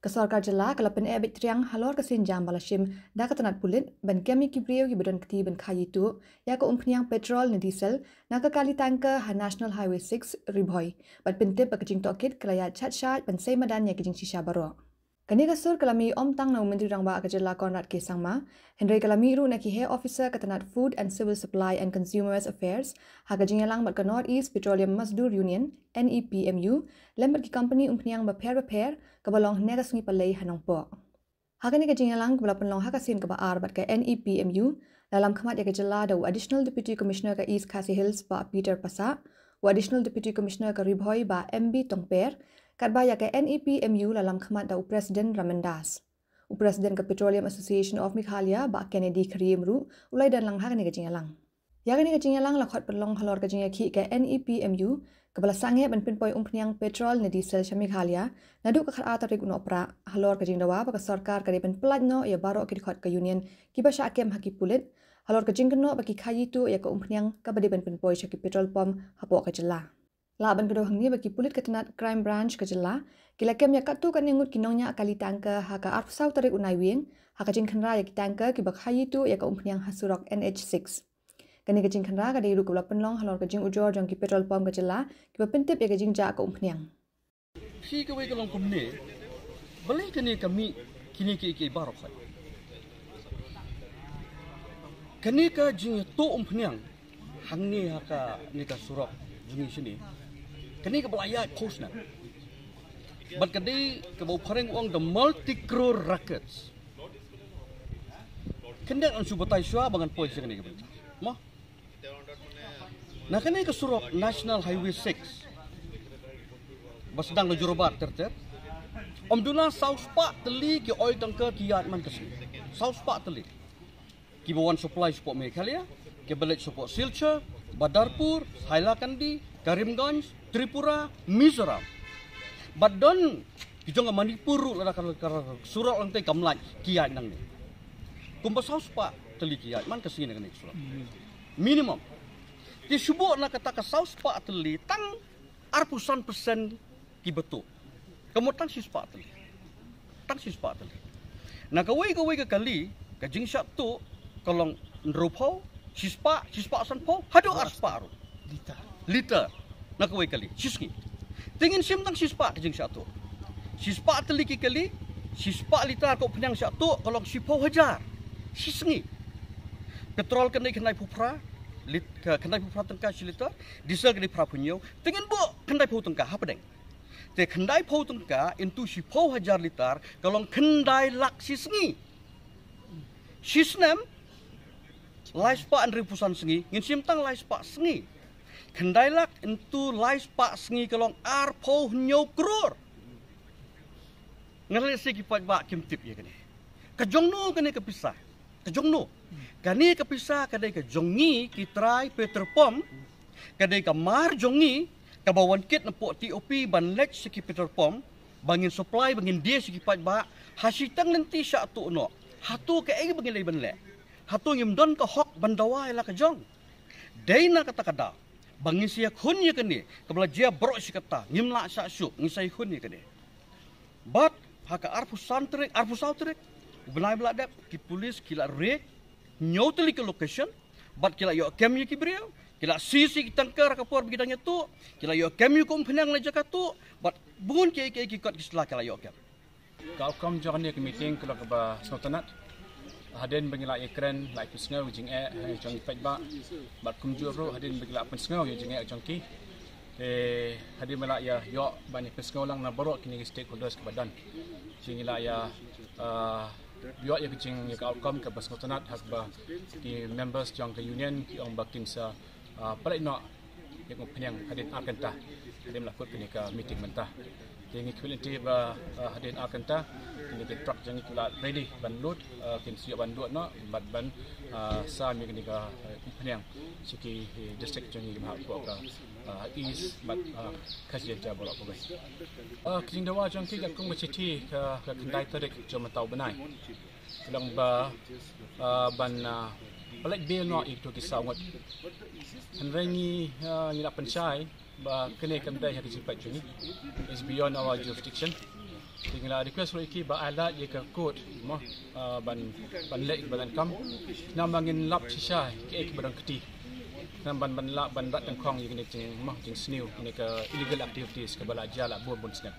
Kesorkar jela kalapan ebit triang halor kesinjam balashim da katanat pulit ban kemi kibriyo ki badan keti ban kayi tu ya ko umpniang petrol na diesel na kali tanker ha National Highway 6 ribhoy bat pintip bakajing tokit kelaya chat ban say madan ya kijing shisha baro. Kani kasur kalami om tang na menteri rangba akajela Konrad K. Sangma, Henry kalami ru na ki Head Officer katanat Food and Civil Supply and Consumers Affairs, hakajing yalang bat ka North East Petroleum Mazdur Union, NEPMU, lembat ki company umpniang repair, kabalong negas ngi palay hanong po. Hakani kajing yalang kabalapan long hakasin kabaar bat ka NEPMU, dalam kamat ya kajela da Additional Deputy Commissioner ka East Khasi Hills ba Peter Pasa, Additional Deputy Commissioner ka Ribhoy ba MB Tongper, Kadbaya ke NEPMU dalam khidmat da Presiden Ramandas. Presiden ke Petroleum Association of Meghalaya ba Kennedy Karimru ulai dan lang hakani kajingalang. Ya kani kajingalang lakhot perlong halor kajingaki ke NEPMU kebala sange ban pinpoy umpniang petrol na diesel sa Meghalaya nadu ka kharata rig unopra halor kajingdawa ba ka sarkar kadi ban peladno ya baro ki khot ka union ki ba sya kem haki pulit halor kajingkno ba ki khayitu ya ka umpniang ka badi ban pinpoy sa ki petrol pump hapo ka jela. Laban kedua hangni bagi pulit ketenat crime branch kejela kila kem ya katu kan ngut kinongnya akali tangka haka arfsau tarik unai wing haka jing khanra ya tangka ki bak hayi tu ya ka umpniang hasurok NH6 kani ka jing khanra ka diru ka penlong halor ka jing ujor jong ki petrol pump kejela ki ba pentip ya ka jing ja ka umpniang si ka we ka long kumne balik kani kami kini ki barok sai kani ka jing to umpniang hangni haka ni ka surok jing sini kani ka balaya post na but kadi ka bau pareng uang the multi-crore rackets kani ang subatay siya bangan post kani ka benta mo na kani ka surok National Highway 6 basdang na jurobat terter duna South Park teli ki oil tanker ki yat man kasi South Park teli ki bawan supply support Meghalaya ki balik support Silchar Badarpur Hailakandi Karimganj Tripura Mizoram badon kijong Manipur la surat lang tay kamlaj kiyat nang ni kumba South Park teli kiyat man kasi ni kanik surat minimum di subo na kata ka South Park teli tang arpusan persen ki betul kamu tang sis Park teli na kawai ka kali ka jing syap tu kolong ndropau sispa san po hado arspa liter na kawai kali sisni tingin sim tang sispa kajing satu sispa teliki kali sispa liter ko penyang satu kalau sipo hajar sisni petrol kenai pupra kenai pupra tengka liter diesel kenai pupra punyo tingin bo kenai pu tengka apa deng te kenai pu tengka into sipo hajar liter kalau kenai lak sisni sisnem laispa ribusan sengi ngin simtang laispa sengi kendailak into laispa sengi kalong arpo nyo kror ngalai segi pak kim tip ya kani kajongno kani kepisah kajongno kani kepisah kadai kajongi kitrai peterpom kadai kamar jongi kabawan kit nepok TOP ban lek segi peterpom bangin supply bangin dia segi pak hasitang nanti syak tu no hatu ke ai bangin lai ban lek hatu ngim don ka hok bandawa ila ka jong daina kata kada bangin sia khun ye kani kabla jia bro si kata ngim la sa syuk ngisai khun ye kani but haka arfu sautrek benai bladap ki polis kila rek nyoteli ke location but kila yo kem ye ki brio kila sisi tangkar ka por bidangnya tu kila yo kem yu kum phenang la jaka tu but bungun ki kot kisla kila yo kem ka outcome jong ni meeting kala ka ba sotanat hadin bangila ekran like pisngau jing jong ifat ba bat kumju ro hadin bangila pisngau jing jong ki hadin mala ya yo bani pisngau lang na baro kini stakeholders ke badan jing ila ya yo ya jing ya outcome ke bas notanat has ba di members jong ke union ki ong bakin sa palai no yang penyang hadin akanta hadin lakut kini ka meeting mentah yang equivalent ba hadin akanta kini ke truck jang ikula ready ban load kin siap ban load no ban sa mi kini ka penyang siki district jang ni ma ko ka is but kajian ja bolak ko bai king dawa jang ki kung machiti ka kendai tarik jom tau benai lang ba ban palek bill no itu kisawat henrengi ni nak pencai ba kene kendai hak sifat juni is beyond our jurisdiction tinggal request ro iki ba alat ye ka code mo ban lek ban kam nam bangin lap shisha ke ek badang keti nam ban lap ban rat tang khong ye ni ting mo ting snew ni ka illegal activities ka bala jala bo bon snap